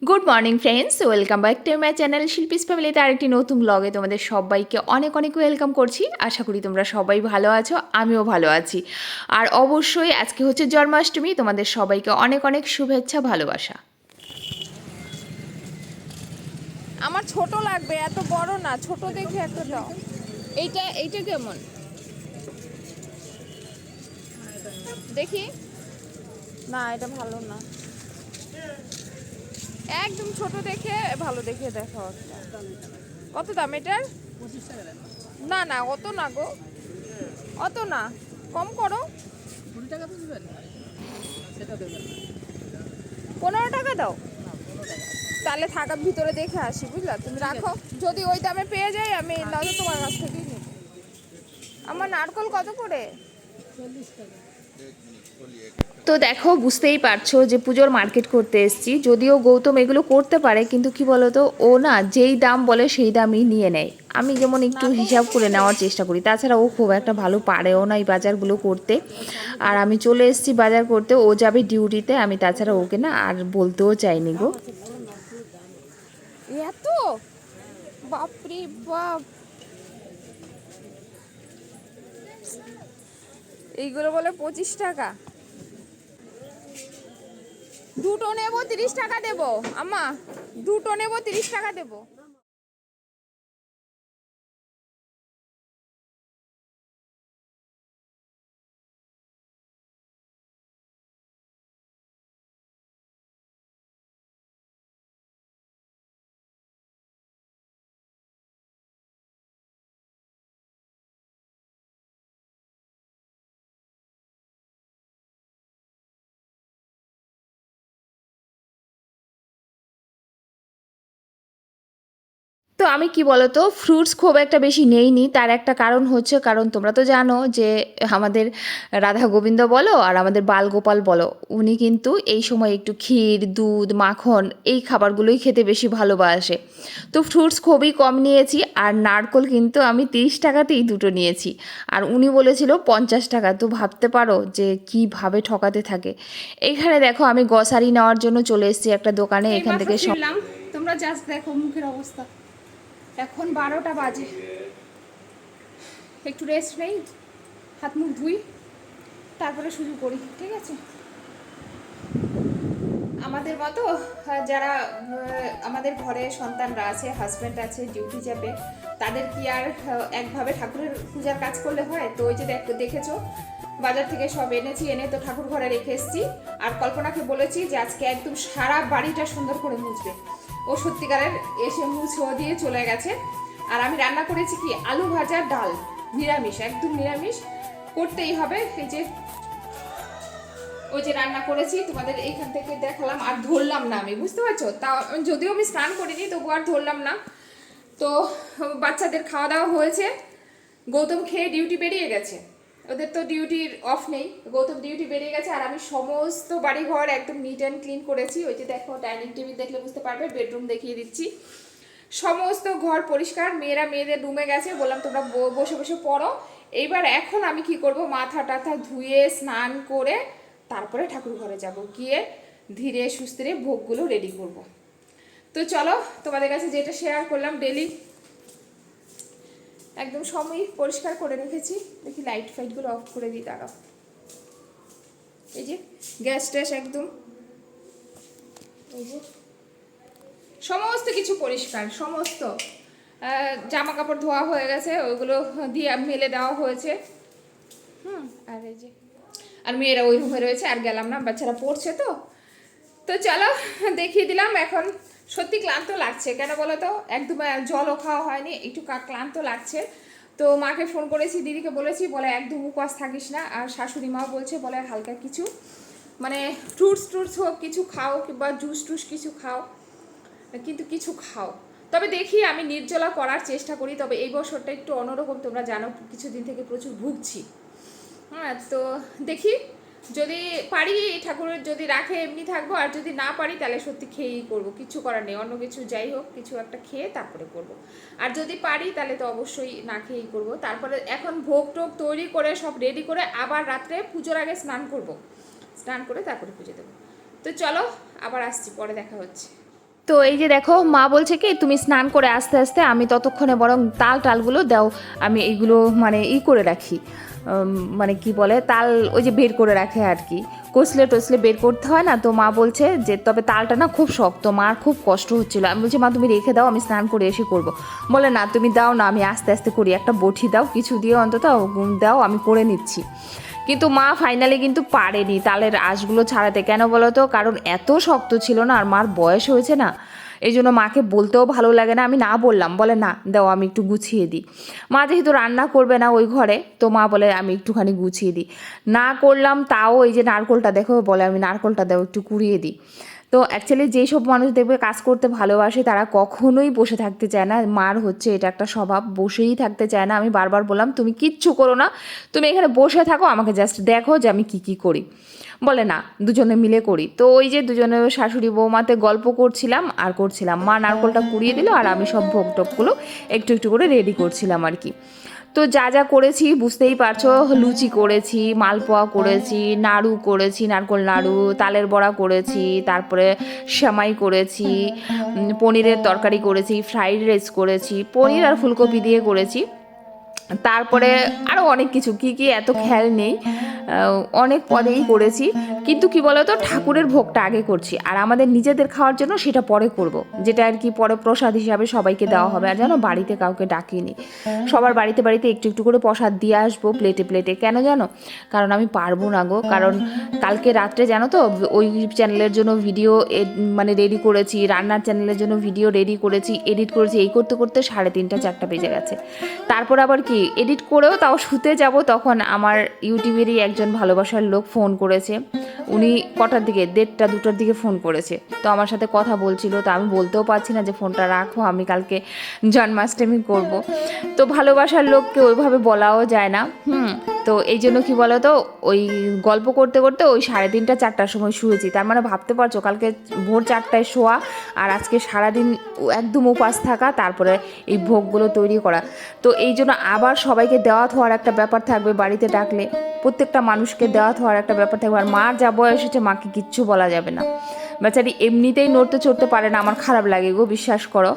Good morning friends, welcome back to my channel Shilpi's ফ্যামিলিতে আরেকটি নতুন ব্লগে তোমাদের সবাইকে অনেক অনেক ওয়েলকাম করছি। আশা করি তোমরা সবাই ভালো আছো, আমিও ভালো আছি। আর অবশ্যই আজকে হচ্ছে জন্মাষ্টমী, তোমাদের সবাইকে অনেক অনেক শুভেচ্ছা, ভালোবাসা। আমার ছোট লাগবে, এত বড় না, ছোট দেখে একটা দাও। এইটা এইটা কেমন দেখি? না, এটা ভালো না, একদম ছোট দেখে ভালো দেখে দেখো একটা। কত দাম এটার? না না, অত না গো, অত না, কম করো। 15 টাকা দাও। তাহলে থাকার ভিতরে দেখে আসি, বুঝলা? তুমি রাখো, যদি ওই দামে পেয়ে যাই আমি নয়তো তোমার কাছ থেকেই নিব। আমার নারকল কত করে? তো দেখো, বুঝতেই পারছো যে পুজোর মার্কেট করতে এসেছি। যদিও গৌতম এগুলো করতে পারে, কিন্তু কি বলতো, ও না যেই দাম বলে সেই দামই নিয়ে নেয়। আমি যেমন একটু হিসাব করে নেওয়ার চেষ্টা করি, তাছাড়া ও খুব একটা ভালো পারেও না এই বাজারগুলো করতে। আর আমি চলে এসেছি বাজার করতে, ও যাবে ডিউটিতে, আমি তাছাড়া ওকে না আর বলতেও চাইনি গো। এত বাপরে বাপ! এইগুলো বলে 25 টাকা। দুটো নেব, 30 টাকা দেবো। আম্মা, দুটো নেব, 30 টাকা দেবো। তো আমি কি বলতো, ফ্রুটস খুব একটা বেশি নেইনি। তার একটা কারণ হচ্ছে, কারণ তোমরা তো জানো যে আমাদের রাধা গোবিন্দ বলো আর আমাদের বালগোপাল বলো, উনি কিন্তু এই সময় একটু ক্ষীর, দুধ, মাখন এই খাবারগুলোই খেতে বেশি ভালোবাসে। তো ফ্রুটস খুবই কম নিয়েছি। আর নারকোল কিন্তু আমি 30 টাকাতেই দুটো নিয়েছি, আর উনি বলেছিল 50 টাকা। তো ভাবতে পারো যে কিভাবে ঠকাতে থাকে। এইখানে দেখো, আমি গ্রসারি নেওয়ার জন্য চলে এসেছি একটা দোকানে, এখান থেকে ফিরলাম, তোমরা জাস্ট দেখো মুখের অবস্থা। এখন 12টা বাজে, একটু রেস্ট নেই, হাত মুখ ধুই, তারপরে শুরু করি, ঠিক আছে? আমাদের মতো যারা আমাদের ঘরে সন্তানরা আছে, হাজব্যান্ড আছে, ডিউটি যাবে, তাদের কি আর একভাবে ঠাকুরের পূজার কাজ করলে হয়? তো ওই যে দেখেছো, বাজার থেকে সব এনেছি, এনে তো ঠাকুর ঘরে রেখে এসেছি। আর কল্পনাকে বলেছি যে আজকে একদম সারা বাড়িটা সুন্দর করে মুছবে। ও সত্যিকারের এসে মুছো দিয়ে চলে গেছে। আর আমি রান্না করেছি কি, আলু ভাজা, ডাল, নিরামিষ, একদম নিরামিষ করতেই হবে। এই যে ওই যে রান্না করেছি, তোমাদের এইখান থেকে দেখালাম, আর ধরলাম না আমি, বুঝতে পারছো? তা যদিও আমি স্নান করিনি, তবু আর ধরলাম না। তো বাচ্চাদের খাওয়া দাওয়া হয়েছে, গৌতম খেয়ে ডিউটি বেরিয়ে গেছে। ওদের তো ডিউটির অফ নেই, গৌতম ডিউটি বেরিয়ে গেছে। আর আমি সমস্ত বাড়িঘর একদম নিট অ্যান্ড ক্লিন করেছি। ওই যে দেখো, ডাইনিং টেবিল দেখলে বুঝতে পারবে, বেডরুম দেখিয়ে দিচ্ছি, সমস্ত ঘর পরিষ্কার। মেয়েরা মেয়েদের রুমে গেছে, বললাম তোমরা বসে বসে পড়ো। এইবার এখন আমি কি করব, মাথা টাথা ধুয়ে স্নান করে তারপরে ঠাকুর ঘরে যাব, গিয়ে ধীরে সুস্থিরে ভোগগুলো রেডি করব। তো চলো, তোমাদের কাছে যেটা শেয়ার করলাম ডেলি, একদম সময় পরিষ্কার করে রেখেছি। দেখি লাইট ফাইটগুলো অফ করে দিই, দাঁড়াও। এই যে গ্যাস ট্যাস একদম, এই যে সমস্ত কিছু পরিষ্কার, সমস্ত জামা কাপড় ধোয়া হয়ে গেছে, ওইগুলো দিয়ে মেলে দেওয়া হয়েছে। আর এই যে, আর মেয়েরা ওই রুমে রয়েছে, আর গেলাম না, বাচ্চারা পড়ছে। তো তো চলো, দেখিয়ে দিলাম। এখন সত্যি ক্লান্ত লাগছে, কেন বলো তো, একদম জলও খাওয়া হয়নি, একটু ক্লান্ত লাগছে। তো মাকে ফোন করেছি, দিদিকে বলেছি, বলে একদম উপবাস থাকিস না। আর শাশুড়ি মাও বলছে, বলে হালকা কিছু, মানে ফ্রুটস হোক কিছু খাও, কিংবা জুস টুস কিছু খাও, কিন্তু কিছু খাও। তবে দেখি, আমি নির্জলা করার চেষ্টা করি। তবে এই বছরটা একটু অন্যরকম, তোমরা জানো কিছুদিন থেকে প্রচুর ভুগছি। হ্যাঁ, তো দেখি, যদি পারি ঠাকুরের যদি রাখে এমনি থাকবো, আর যদি না পারি তাহলে সত্যি খেয়েই করবো, কিছু করার নেই। অন্য কিছু যাই হোক, কিছু একটা খেয়ে তারপরে করবো। আর যদি পারি তাহলে তো অবশ্যই না খেয়েই করবো। তারপরে এখন ভোগ টোগ তৈরি করে সব রেডি করে আবার রাত্রে পুজোর আগে স্নান করব, স্নান করে তারপরে পুজো দেবো। তো চলো, আবার আসছি, পরে দেখা হচ্ছে। তো এই যে দেখো মা বলছে কি তুমি স্নান করে আস্তে আস্তে, আমি ততক্ষণে বরং টালগুলো দাও, আমি এইগুলো মানে করে রাখি, মানে কি বলে তাল ওই যে বের করে রাখে আর কি, কষলে বের করতে হয় না। তো মা বলছে যে তবে তালটা না খুব শক্ত, মার খুব কষ্ট হচ্ছিলো। আমি বলছি মা তুমি রেখে দাও, আমি স্নান করে এসে করবো। বলে না তুমি দাও না, আমি আস্তে আস্তে করি, একটা বটি দাও, কিছু দিয়ে অন্তত দাও, আমি করে নিচ্ছি। কিন্তু মা ফাইনালি কিন্তু পারেনি তালের আঁশগুলো ছাড়াতে। কেন বলো তো, কারণ এত শক্ত ছিল না, আর মার বয়স হয়েছে না, এই জন্য মাকে বলতেও ভালো লাগে না। আমি না বললাম, বলে না দাও আমি একটু গুছিয়ে দিই। মা যেহেতু রান্না করবে না ওই ঘরে, তো মা বলে আমি একটুখানি গুছিয়ে দিই। না করলাম তাও, এই যে নারকোলটা দেখো, বলে আমি নারকোলটা দাও একটু কুড়িয়ে দিই। তো অ্যাকচুয়ালি যেসব মানুষ দেখবে কাজ করতে ভালোবাসে তারা কখনোই বসে থাকতে চায় না। মার হচ্ছে এটা একটা স্বভাব, বসেই থাকতে চায় না। আমি বারবার বললাম তুমি কিচ্ছু করো না, তুমি এখানে বসে থাকো, আমাকে জাস্ট দেখো যে আমি কী করি। বলে না দুজনে মিলে করি। তো ওই যে দুজনে শাশুড়ি বৌমাতে গল্প করছিলাম। মা নারকোলটা কুড়িয়ে দিল, আর আমি সব ভোগ টোপগুলো একটু একটু করে রেডি করছিলাম আর কি। তো যা করেছি বুঝতেই পারছো, লুচি করেছি, মালপোয়া করেছি, নাড়ু করেছি, নারকোল নাড়ু, তালের বড়া করেছি, তারপরে সেমাই করেছি, পনিরের তরকারি করেছি, ফ্রাইড রাইস করেছি, পনির আর ফুলকপি দিয়ে করেছি, তারপরে আরও অনেক কিছু, কি এত খেয়াল নেই, অনেক পদেই করেছি। কিন্তু কি বলতো, ঠাকুরের ভোগটা আগে করছি, আর আমাদের নিজেদের খাওয়ার জন্য সেটা পরে করব, যেটা আর কি পরে প্রসাদ হিসাবে সবাইকে দেওয়া হবে। আর জানো বাড়িতে কাউকে ডাকিনি, সবার বাড়িতে একটু একটু করে প্রসাদ দিয়ে আসবো প্লেটে। কেন জানো, কারণ আমি পারবো না গো, কারণ কালকে রাত্রে জানো তো ওই চ্যানেলের জন্য ভিডিও মানে রেডি করেছি, রান্নার চ্যানেলের জন্য ভিডিও রেডি করেছি, এডিট করেছি, এই করতে 3:30 4টা বেজে গেছে। তারপর আবার কি এডিট করেও তাও শুতে যাব, তখন আমার ইউটিউবেরই একজন ভালোবাসার লোক ফোন করেছে। উনি কটার দিকে 1:30 2টার দিকে ফোন করেছে। তো আমার সাথে কথা বলছিল, তো আমি বলতেও পারছি না যে ফোনটা রাখো, আমি কালকে জন্মাষ্টমী করব। তো ভালোবাসার লোককে ওইভাবে বলাও যায় না। তো এই জন্য কি বলো তো, ওই গল্প করতে করতে ওই 3:30 4টার সময় শুয়েছি। তার মানে ভাবতে পারছো কালকে ভোর 4টায় শোয়া, আর আজকে সারাদিন একদম উপাস থাকা, তারপরে এই ভোগগুলো তৈরি করা। তো এই জন্য আবার সবাইকে দেওয়া থাওয়ার একটা ব্যাপার থাকবে, বাড়িতে ডাকলে প্রত্যেকটা মানুষকে দেওয়া থাওয়ার একটা ব্যাপার থাকবে। আর মার যা বয়স হচ্ছে, মাকে কিচ্ছু বলা যাবে না, বেচারি এমনিতেই নড়তে চড়তে পারে না, আমার খারাপ লাগে গো, বিশ্বাস করো।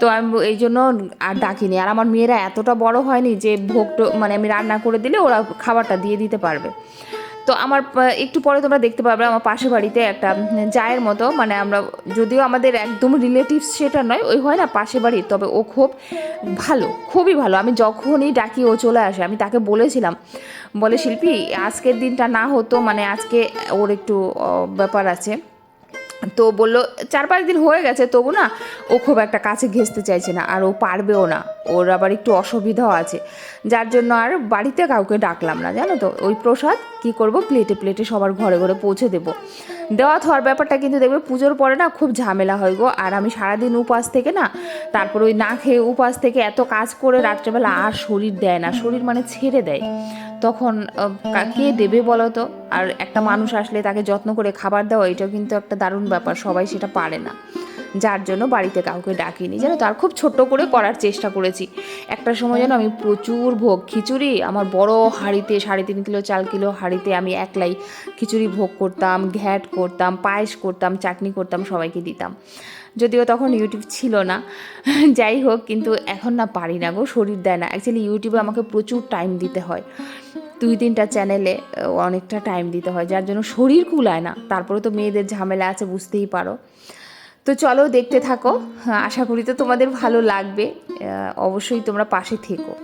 তো আমি এই জন্য আর ডাকিনি। আর আমার মেয়েরা এতটা বড় হয়নি যে ভোগটা মানে আমি রান্না করে দিলে ওরা খাবারটা দিয়ে দিতে পারবে। তো আমার একটু পরে তোমরা দেখতে পাবে আমার পাশের বাড়িতে একটা জায়ের মতো, মানে আমরা যদিও আমাদের একদম রিলেটিভস সেটা নয়, ওই হয় না পাশের বাড়ির, তবে ও খুব ভালো, খুবই ভালো। আমি যখনই ডাকি ও চলে আসে। আমি তাকে বলেছিলাম, বলে শিল্পী আজকের দিনটা না হতো, মানে আজকে ওর একটু ব্যাপার আছে। তো বললো 4-5 দিন হয়ে গেছে, তবু না ও খুব একটা কাছে ঘেঁচতে চাইছে না, আর ও পারবেও না, ওর আবার একটু অসুবিধাও আছে, যার জন্য আর বাড়িতে কাউকে ডাকলাম না। জানো তো ওই প্রসাদ কি করব, প্লেটে সবার ঘরে পৌঁছে দেবো। দেওয়া থাওয়ার ব্যাপারটা কিন্তু দেখবে পুজোর পরে না খুব ঝামেলা হয় গো। আর আমি সারাদিন উপাস থেকে না, তারপর ওই না খেয়ে উপাস থেকে এত কাজ করে রাত্রেবেলা আর শরীর দেয় না, শরীর মানে ছেড়ে দেয়, তখন কে দেবে বলো তো। আর একটা মানুষ আসলে তাকে যত্ন করে খাবার দেওয়া, এটাও কিন্তু একটা দারুণ ব্যাপার, সবাই সেটা পারে না, যার জন্য বাড়িতে কাউকে ডাকিনি। জানো তো, আর খুব ছোট্ট করে করার চেষ্টা করেছি। একটা সময় যেন আমি প্রচুর ভোগ, খিচুড়ি আমার বড় হাঁড়িতে 3.5 কিলো 4 কিলো হাঁড়িতে আমি একলাই খিচুড়ি ভোগ করতাম, ঘ্যাট করতাম, পায়েস করতাম, চাটনি করতাম, সবাইকে দিতাম। যদিও তখন ইউটিউব ছিল না, যাই হোক, কিন্তু এখন না পারি না গো, শরীর দেয় না। অ্যাকচুয়ালি ইউটিউবে আমাকে প্রচুর টাইম দিতে হয়, 2-3টা চ্যানেলে অনেকটা টাইম দিতে হয়, যার জন্য শরীর কুলায় না। তারপরে তো মেয়েদের ঝামেলা আছে, বুঝতেই পারো। তো চলো দেখতে থাকো, আশা করি তো তোমাদের ভালো লাগবে, অবশ্যই তোমরা পাশে থেকো।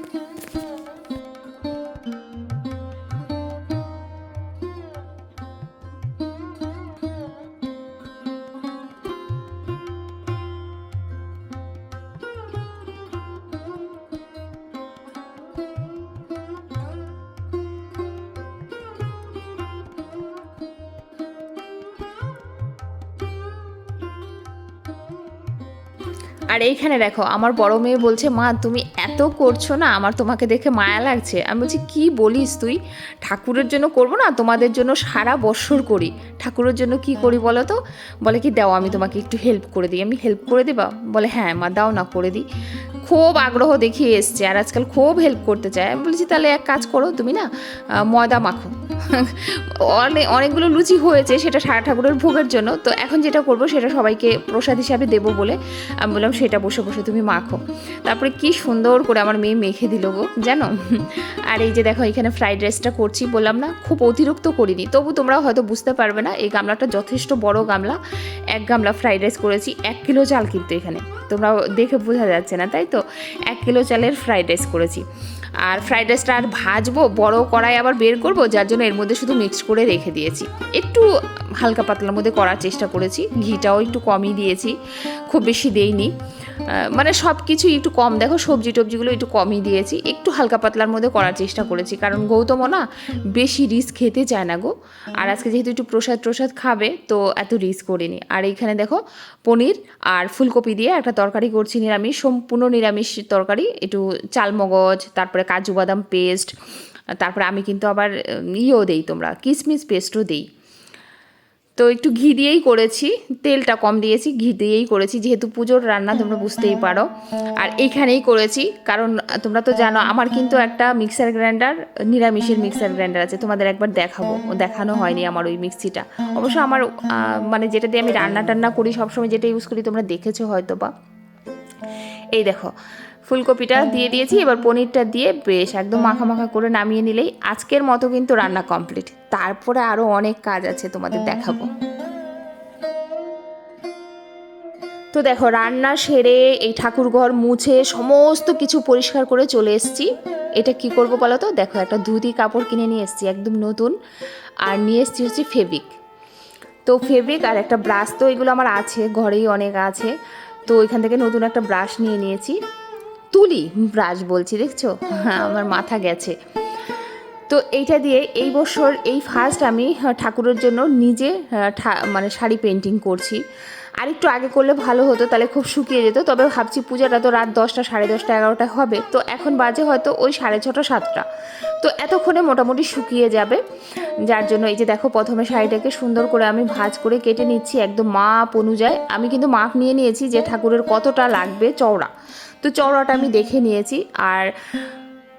আর এইখানে দেখো আমার বড় মেয়ে বলছে, মা তুমি এত করছো না, আমার তোমাকে দেখে মায়া লাগছে। আমি বলছি কি বলিস তুই, ঠাকুরের জন্য করবো না, তোমাদের জন্য সারা বৎসর করি, ঠাকুরের জন্য কি করি বলো তো। বলে কি দাও আমি তোমাকে একটু হেল্প করে দিই। আমি হেল্প করে দিবা, বলে হ্যাঁ মা দাও না, করে দিই। খুব আগ্রহ দেখিয়ে এসছে, আর আজকাল খুব হেল্প করতে চায়। আমি বলেছি তাহলে এক কাজ করো, তুমি না ময়দা মাখো, অনেকগুলো লুচি হয়েছে, সেটা সারা ঠাকুরের ভোগের জন্য। তো এখন যেটা করব সেটা সবাইকে প্রসাদ হিসাবে দেবো বলে আমি বললাম সেটা বসে বসে তুমি মাখো। তারপরে কি সুন্দর করে আমার মেয়ে মেখে দিল গো জানো। আর এই যে দেখো এখানে ফ্রাইড রাইসটা করছি, বললাম না খুব অতিরিক্ত করিনি, তবু তোমরাও হয়তো বুঝতে পারবে না। এই গামলাটা যথেষ্ট বড় গামলা, 1 গামলা ফ্রাইড রাইস করেছি। 1 কিলো চাল কিন্তু এখানে, তোমরা দেখে বোঝা যাচ্ছে না তাই তো, 1 কিলো চালের ফ্রাইড রাইস করেছি। আর ফ্রাইড রাইসটা আর ভাজবো, বড় কড়াই আবার বের করব, যার জন্য এর মধ্যে শুধু মিক্স করে রেখে দিয়েছি। একটু হালকা পাতলার মধ্যে করার চেষ্টা করেছি, ঘিটাও একটু কমই দিয়েছি, খুব বেশি দেইনি। মানে সব কিছুই একটু কম, দেখো সবজি টবজিগুলো একটু কমই দিয়েছি, একটু হালকা পাতলার মধ্যে করার চেষ্টা করেছি, কারণ গৌতমও না বেশি রিস্ক খেতে চায় না গো। আর আজকে যেহেতু একটু প্রসাদ খাবে, তো এত রিস্ক করিনি। আর এইখানে দেখো পনির আর ফুলকপি দিয়ে একটা তরকারি করছি, নিরামিষ, সম্পূর্ণ নিরামিষ তরকারি। একটু চালমগজ, তারপরে কাজু বাদাম পেস্ট, তারপরে আমি কিন্তু আবার ইয়েও দেই, তোমরা কিশমিশ পেস্টও দেই। তো একটু ঘি দিয়েই করেছি, তেলটা কম দিয়েছি, ঘি দিয়েই করেছি, যেহেতু পুজোর রান্না তোমরা বুঝতেই পারো। আর এইখানেই করেছি, কারণ তোমরা তো জানো আমার কিন্তু একটা মিক্সার গ্রাইন্ডার, নিরামিষের মিক্সার গ্রাইন্ডার আছে, তোমাদের একবার দেখানো হয়নি আমার ওই মিক্সিটা। অবশ্য আমার মানে যেটা দিয়ে আমি রান্না টান্না করি সবসময়, যেটা ইউজ করি তোমরা দেখেছো হয়তো বা। এই দেখো ফুলকপিটা দিয়ে দিয়েছি, এবার পনিরটা দিয়ে বেশ একদম মাখা মাখা করে নামিয়ে নিলেই আজকের মতো কিন্তু রান্না কমপ্লিট। তারপরে আরও অনেক কাজ আছে, তোমাদের দেখাবো। তো দেখো রান্না সেরে এই ঠাকুরঘর মুছে সমস্ত কিছু পরিষ্কার করে চলে এসেছি। এটা কি করব বলো তো, দেখো একটা ধুতি কাপড় কিনে নিয়ে এসেছি একদম নতুন, আর নিয়ে এসেছি হচ্ছে ফেব্রিক। তো ফেব্রিক আর একটা ব্রাশ, তো এগুলো আমার আছে ঘরেই অনেক আছে। তো ওইখান থেকে নতুন একটা ব্রাশ নিয়েছি, তুলি ব্রাশ বলছি, দেখছো হ্যাঁ আমার মাথা গেছে। তো এইটা দিয়ে এই বছর এই ফার্স্ট আমি ঠাকুরের জন্য নিজে মানে শাড়ি পেন্টিং করছি। আর একটু আগে করলে ভালো হতো, তাহলে খুব শুকিয়ে যেত। তবে ভাবছি পূজাটা তো রাত 10টা, 10:30, 11টা হবে, তো এখন বাজে হয়তো ওই 6:30, 7টা, তো এতক্ষণে মোটামুটি শুকিয়ে যাবে। যার জন্য এই যে দেখো প্রথমে শাড়িটাকে সুন্দর করে আমি ভাঁজ করে কেটে নিচ্ছি, একদম মাপ অনুযায়ী। আমি কিন্তু মাপ নিয়ে নিয়েছি যে ঠাকুরের কতটা লাগবে চওড়া, তো চওড়াটা আমি দেখে নিয়েছি। আর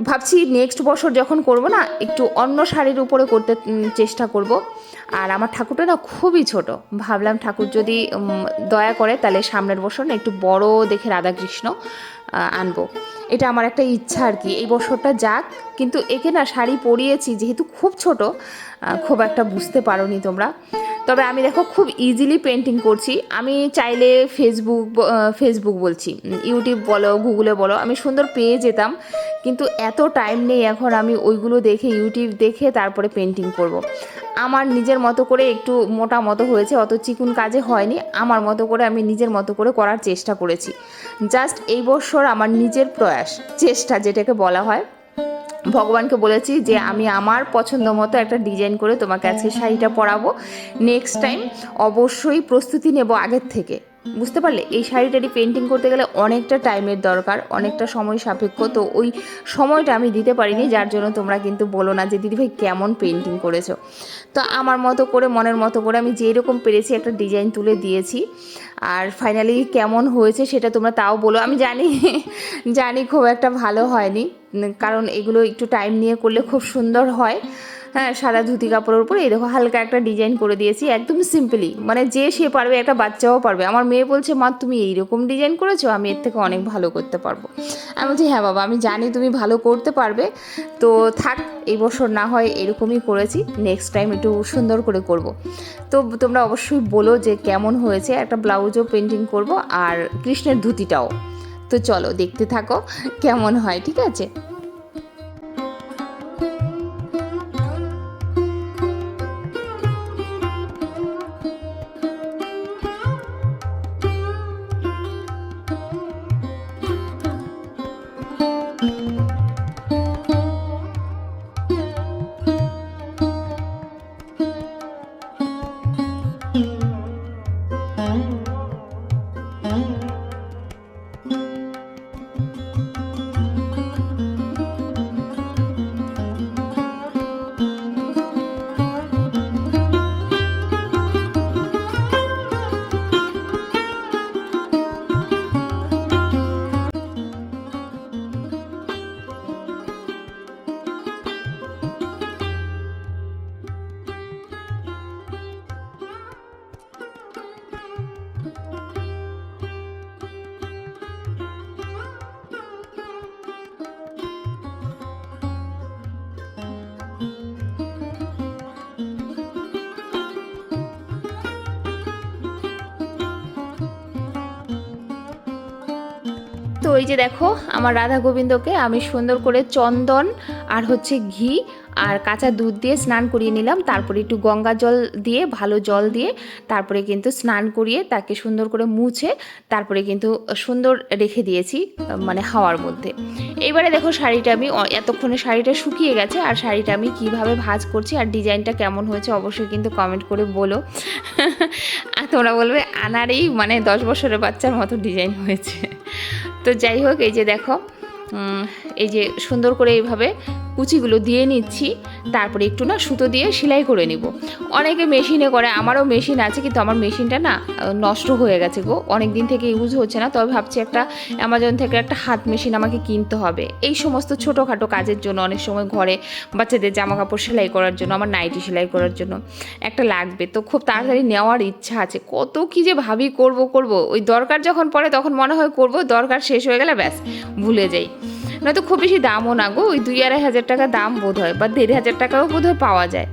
ভাবছি নেক্সট বছর যখন করব না, একটু অন্য শাড়ির উপরে করতে চেষ্টা করব। আর আমার ঠাকুরটা না খুবই ছোট, ভাবলাম ঠাকুর যদি দয়া করে তাহলে সামনের বছর না একটু বড় দেখে রাধাকৃষ্ণ আনবো। এটা আমার একটা ইচ্ছা আর কি, এই বছরটা যাক। কিন্তু একে না শাড়ি পরিয়েছি যেহেতু খুব ছোট, খুব একটা বুঝতে পারোনি তোমরা। তবে আমি দেখো খুব ইজিলি পেন্টিং করছি। আমি চাইলে ফেসবুক বলছি, ইউটিউব বলো, গুগলে বলো, আমি সুন্দর পেয়ে যেতাম, কিন্তু এত টাইম নেই এখন আমি ওইগুলো দেখে, ইউটিউব দেখে তারপরে পেন্টিং করব। আমার নিজের মতো করে একটু মোটা মতো হয়েছে, অত চিকুন কাজে হয়নি, আমার মতো করে আমি নিজের মতো করে করার চেষ্টা করেছি। জাস্ট এই বছর আমার নিজের প্রয়াস, চেষ্টা যেটাকে বলা হয়, ভগবানকে বলেছি যে আমি আমার পছন্দ মতো একটা ডিজাইন করে তোমাকে আজকে শাড়িটা পরাবো। নেক্সট টাইম অবশ্যই প্রস্তুতি নেব আগের থেকে, বুঝতে পারলে। এই শাড়িটারই পেন্টিং করতে গেলে অনেকটা টাইমের দরকার, অনেকটা সময় সাপেক্ষ, তো ওই সময়টা আমি দিতে পারিনি, যার জন্য তোমরা কিন্তু বলো না যে দিদিভাই কেমন পেন্টিং করেছো। তো আমার মতো করে, মনের মতো করে আমি যেই রকম পেরেছি একটা ডিজাইন তুলে দিয়েছি। আর ফাইনালি কেমন হয়েছে সেটা তোমরা তাও বলো। আমি জানি খুব একটা ভালো হয়নি, কারণ এগুলো একটু টাইম নিয়ে করলে খুব সুন্দর হয়। হ্যাঁ, সাদা ধুতি কাপড়ের উপরে এই দেখো হালকা একটা ডিজাইন করে দিয়েছি, একদম সিম্পলি, মানে যে সে পারবে, একটা বাচ্চাও পারবে। আমার মেয়ে বলছে মা তুমি এইরকম ডিজাইন করেছো, আমি এর থেকে অনেক ভালো করতে পারবো। আমি বলছি হ্যাঁ বাবা, আমি জানি তুমি ভালো করতে পারবে, তো থাক, এই বছর না হয় এরকমই করেছি, নেক্সট টাইম একটু সুন্দর করে করব। তো তোমরা অবশ্যই বলো যে কেমন হয়েছে। একটা ব্লাউজও পেন্টিং করব, আর কৃষ্ণের ধুতিটাও। তো চলো দেখতে থাকো কেমন হয়, ঠিক আছে। তো ওই যে দেখো আমার রাধা গোবিন্দকে আমি সুন্দর করে চন্দন আর হচ্ছে ঘি আর কাঁচা দুধ দিয়ে স্নান করিয়ে নিলাম, তারপরে একটু গঙ্গা জল দিয়ে ভালো জল দিয়ে তারপরে কিন্তু স্নান করিয়ে তাকে সুন্দর করে মুছে তারপরে কিন্তু সুন্দর রেখে দিয়েছি মানে হাওয়ার মধ্যে। এবারে দেখো শাড়িটা আমি এতক্ষণে শাড়িটা শুকিয়ে গেছে, আর শাড়িটা আমি কিভাবে ভাঁজ করছি আর ডিজাইনটা কেমন হয়েছে অবশ্যই কিন্তু কমেন্ট করে বলো। আর তোমরা বলবে আনারই মানে 10 বছরের বাচ্চার মতো ডিজাইন হয়েছে। তো যাই হোক এই যে দেখো এই যে সুন্দর করে এইভাবে কুচিগুলো দিয়ে নিচ্ছি, তারপরে একটু না সুতো দিয়ে সেলাই করে নিব। অনেকে মেশিনে করে, আমারও মেশিন আছে কিন্তু আমার মেশিনটা না নষ্ট হয়ে গেছে গো, অনেক দিন থেকে ইউজ হচ্ছে না। তবে ভাবছি একটা অ্যামাজন থেকে একটা হাত মেশিন আমাকে কিনতে হবে এই সমস্ত ছোটোখাটো কাজের জন্য। অনেক সময় ঘরে বাচ্চাদের জামা কাপড় সেলাই করার জন্য, আমার নাইটি সেলাই করার জন্য একটা লাগবে। তো খুব তাড়াতাড়ি নেওয়ার ইচ্ছা আছে, কত কী যে ভাবি করব ওই দরকার যখন পড়ে তখন মনে হয় করব, দরকার শেষ হয়ে গেলে ব্যাস ভুলে যাই। নয়তো খুব বেশি দামও না গো, ওই 2-2.5 টাকা দাম বোধ হয়, বা 1,500 টাকাও বোধ হয় পাওয়া যায়।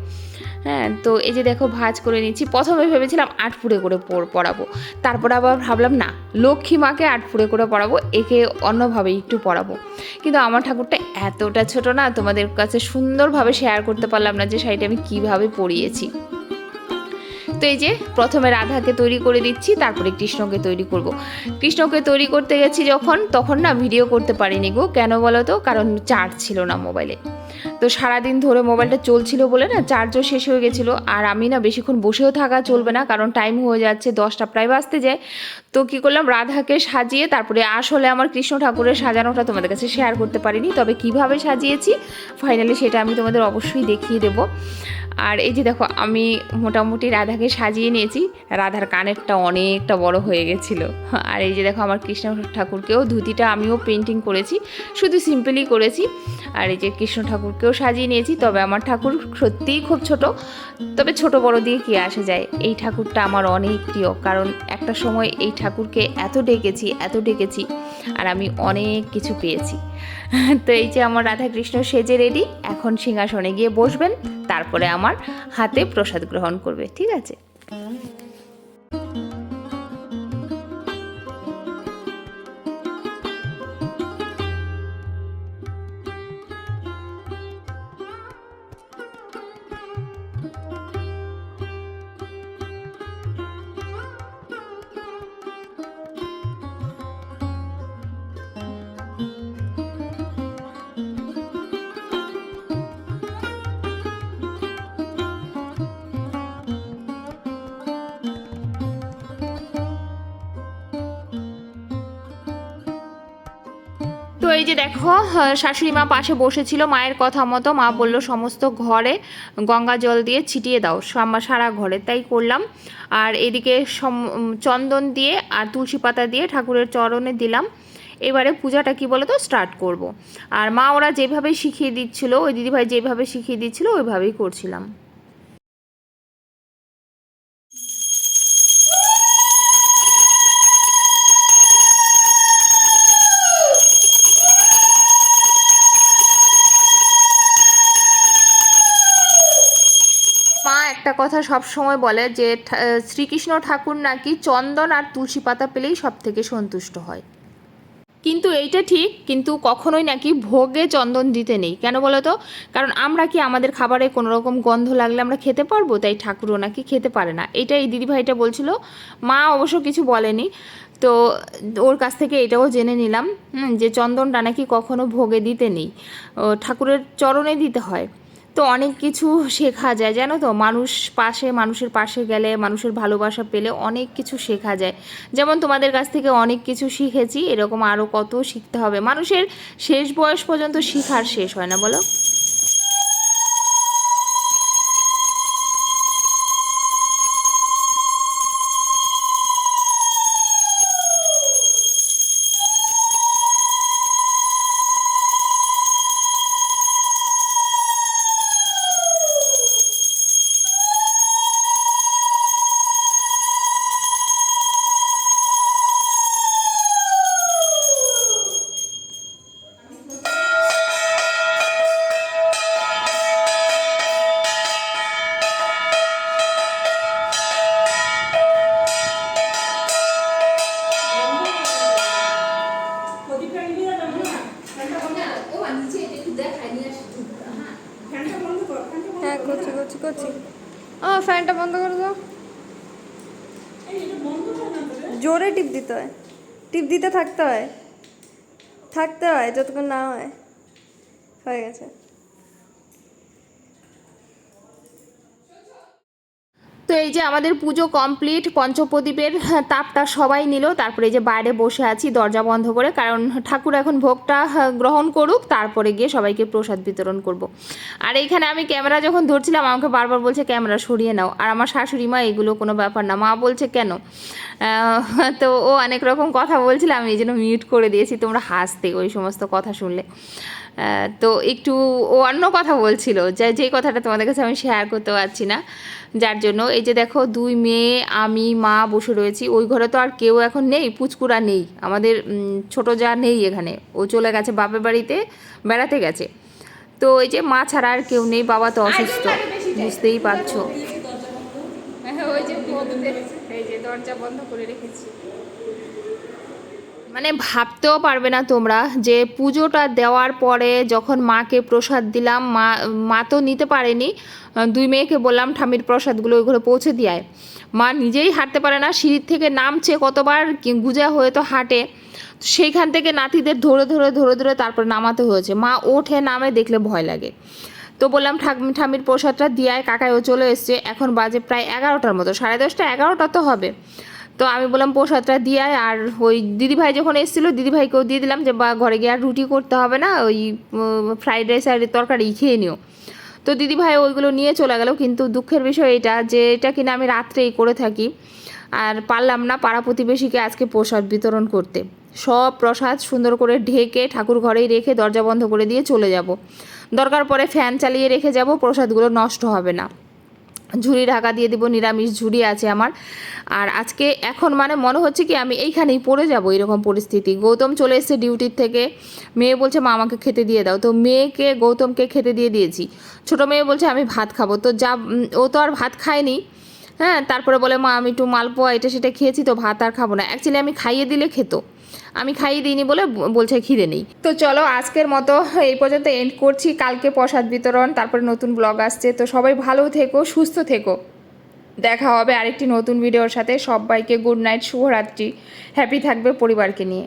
হ্যাঁ, তো এই যে দেখো ভাঁজ করে নিচ্ছি। প্রথমে ভেবেছিলাম 8 ফুড়ে করে পরাবো, তারপর আবার ভাবলাম না, লক্ষ্মী মাকে 8 ফুড়ে করে পরাবো, একে অন্যভাবে একটু পরাবো। কিন্তু আমার ঠাকুরটা এতটা ছোট না, তোমাদের কাছে সুন্দরভাবে শেয়ার করতে পারলাম না যে শাড়িটা আমি কীভাবে পরিয়েছি। তো এই যে প্রথমে রাধাকে তৈরি করে দিচ্ছি, তারপরে কৃষ্ণকে তৈরি করব। কৃষ্ণকে তৈরি করতে গেছি যখন, তখন না ভিডিও করতে পারিনি গো, কেন বলো তো, কারণ চার্জ ছিল না মোবাইলে। তো সারাদিন ধরে মোবাইলটা চলছিল বলে না চার্জও শেষ হয়ে গেছিলো। আর আমি না বেশিক্ষণ বসেও থাকা চলবে না, কারণ টাইম হয়ে যাচ্ছে, 10টা প্রায় বাজতে যায়। তো কী করলাম, রাধাকে সাজিয়ে তারপরে আসলে আমার কৃষ্ণ ঠাকুরের সাজানোটা তোমাদের কাছে শেয়ার করতে পারিনি, তবে কিভাবে সাজিয়েছি ফাইনালি সেটা আমি তোমাদের অবশ্যই দেখিয়ে দেবো। আর এই যে দেখো আমি মোটামুটি রাধাকে সাজিয়ে নিয়েছি, রাধার কানেরটা অনেকটা বড় হয়ে গেছিলো। আর এই যে দেখো আমার কৃষ্ণ ঠাকুরকেও ধুতিটা আমিও পেন্টিং করেছি, শুধু সিম্পলই করেছি। আর এই যে কৃষ্ণ ঠাকুরকেও সাজিয়ে নিয়েছি। তবে আমার ঠাকুর সত্যিই খুব ছোট, তবে ছোট বড় দিয়ে কী আসে যায়, এই ঠাকুরটা আমার অনেক প্রিয়, কারণ একটা সময় এই ঠাকুরকে এত ডেকেছি আর আমি অনেক কিছু পেয়েছি। তো এই যে আমার রাধা কৃষ্ণ সেজে রেডি, এখন সিংহাসনে গিয়ে বসবেন, তারপরে আমার হাতে প্রসাদ গ্রহণ করবে, ঠিক আছে? তো এই যে দেখো শাশুড়ি মা পাশে বসেছিল, মায়ের কথা মতো মা বলল সমস্ত ঘরে গঙ্গা জল দিয়ে ছিটিয়ে দাও, সারা ঘরে, তাই করলাম। আর এদিকে চন্দন দিয়ে আর তুলসী পাতা দিয়ে ঠাকুরের চরণে দিলাম। এবারে পূজাটা কি বলো তো স্টার্ট করব। আর মা ওরা যেভাবে শিখিয়ে দিচ্ছিল, ওই দিদিভাই যেভাবে শিখিয়ে দিচ্ছিল ওইভাবেই করছিলাম। মা একটা কথা সব সময় বলে যে শ্রীকৃষ্ণ ঠাকুর নাকি চন্দন আর তুলসী পাতা পেলেই সব থেকে সন্তুষ্ট হয়। কিন্তু এইটা ঠিক, কিন্তু কখনোই নাকি ভোগে চন্দন দিতে নেই। কেন বলো তো? কারণ আমরা কি আমাদের খাবারে কোনো রকম গন্ধ লাগলে আমরা খেতে পারবো? তাই ঠাকুরও নাকি খেতে পারে না, এটা এই দিদিভাইটা বলছিল। মা অবশ্য কিছু বলেনি, তো ওর কাছ থেকে এটাও জেনে নিলাম যে চন্দনটা নাকি কখনো ভোগে দিতে নেই, ঠাকুরের চরণে দিতে হয়। তো অনেক কিছু শেখা যায় জানো তো, মানুষের পাশে গেলে, মানুষের ভালোবাসা পেলে অনেক কিছু শেখা যায়। যেমন তোমাদের কাছ থেকে অনেক কিছু শিখেছি, এরকম আরও কত শিখতে হবে। মানুষের শেষ বয়স পর্যন্ত শিখার শেষ হয় না, বলো? করছি করছি ফ্যানটা বন্ধ করে দাও। জোরে টিপ দিতে হয়, টিপ দিতে থাকতে হয় যতক্ষণ না হয়। হয়ে গেছে। তো এই যে আমাদের পুজো কমপ্লিট, পঞ্চপ্রদীপের তাপটা সবাই নিল, তারপরে এই যে বাইরে বসে আছি দরজা বন্ধ করে, কারণ ঠাকুর এখন ভোগটা গ্রহণ করুক, তারপরে গিয়ে সবাইকে প্রসাদ বিতরণ করব। আর এইখানে আমি ক্যামেরা যখন ধরছিলাম আমাকে বারবার বলছে ক্যামেরা সরিয়ে নাও, আর আমার শাশুড়ি মা এগুলো কোনো ব্যাপার না, মা বলছে কেন, তো ও অনেক রকম কথা বলছিল, আমি এই জন্য মিউট করে দিয়েছি, তোমরা হাসতে ওই সমস্ত কথা শুনলে। তো একটু ও অন্য কথা বলছিল, যে কথাটা তোমাদের কাছে আমি শেয়ার করতে পারছি না, যার জন্য এই যে দেখো দুই মেয়ে আমি মা বসে রয়েছি। ওই ঘরে তো আর কেউ এখন নেই, পুচকুরা নেই, আমাদের ছোট যা নেই এখানে, ও চলে গেছে বাপের বাড়িতে বেড়াতে গেছে। তো এই যে মা ছাড়া আর কেউ নেই, বাবা তো অসুস্থ, বুঝতেই পারছো। ওই যে বন্ধুদের এই যে দরজা বন্ধ করে রেখেছি। মানে ভাবতেও পারবে না তোমরা যে পুজোটা দেওয়ার পরে যখন মাকে প্রসাদ দিলাম, মা তো নিতে পারেনি, দুই মেয়েকে বললাম ঠামির প্রসাদগুলো ওই ঘরে পৌঁছে দিয়ে। মা নিজেই হাঁটতে পারে না, সিঁড়ির থেকে নামছে কতবার, গুজা হয়ে তো হাঁটে, সেইখান থেকে নাতিদের ধরে ধরে ধরে ধরে তারপর নামাতে হয়েছে। মা ওঠে নামে দেখলে ভয় লাগে। তো বললাম ঠামির প্রসাদটা দিয়ে কাকাইও চলে এসছে, এখন বাজে প্রায় 11টার মতো, 10:30 11টা তো হবে। তো আমি বললাম প্রসাদটা দিয়ে আয়, আর ওই দিদিভাই যখন এসেছিলো দিদিভাইকেও দিয়ে দিলাম যে বা ঘরে গিয়ে আর রুটি করতে হবে না, ওই ফ্রাইড রাইস আর তরকারি খেয়ে নিও। তো দিদিভাই ওইগুলো নিয়ে চলে গেল, কিন্তু দুঃখের বিষয় এটা যে এটা কিনা আমি রাত্রেই করে থাকি, আর পারলাম না পাড়া প্রতিবেশীকে আজকে প্রসাদ বিতরণ করতে। সব প্রসাদ সুন্দর করে ঢেকে ঠাকুর ঘরেই রেখে দরজা বন্ধ করে দিয়ে চলে যাব, দরকার পরে ফ্যান চালিয়ে রেখে যাব, প্রসাদগুলো নষ্ট হবে না। ঝুড়ি ঢাকা দিয়ে দিব, নিরামিষ ঝুড়ি আছে আমার। আর আজকে এখন মানে মনে হচ্ছে কি আমি এইখানেই পড়ে যাব, এরকম পরিস্থিতি। গৌতম চলে এসেছে ডিউটির থেকে, মেয়ে বলছে মা আমাকে খেতে দিয়ে দাও, তো মেয়েকে গৌতমকে খেতে দিয়ে দিয়েছি। ছোটো মেয়ে বলছে আমি ভাত খাবো, তো যা ও তো আর ভাত খায়নি, হ্যাঁ, তারপরে বলে মা আমি একটু মালপোয়া এটা সেটা খেয়েছি, তো ভাত আর খাবো না। অ্যাকচুয়ালি আমি খাইয়ে দিলে খেত, আমি খাইয়ে দিইনি বলে বলছে খিদে নেই। তো চলো আজকের মতো এই পর্যন্ত এন্ড করছি, কালকে প্রসাদ বিতরণ, তারপরে নতুন ব্লগ আসছে। তো সবাই ভালো থেকো, সুস্থ থেকো, দেখা হবে আরেকটি নতুন ভিডিওর সাথে। সবাইকে গুড নাইট, শুভরাত্রি, হ্যাপি থাকবে পরিবারকে নিয়ে।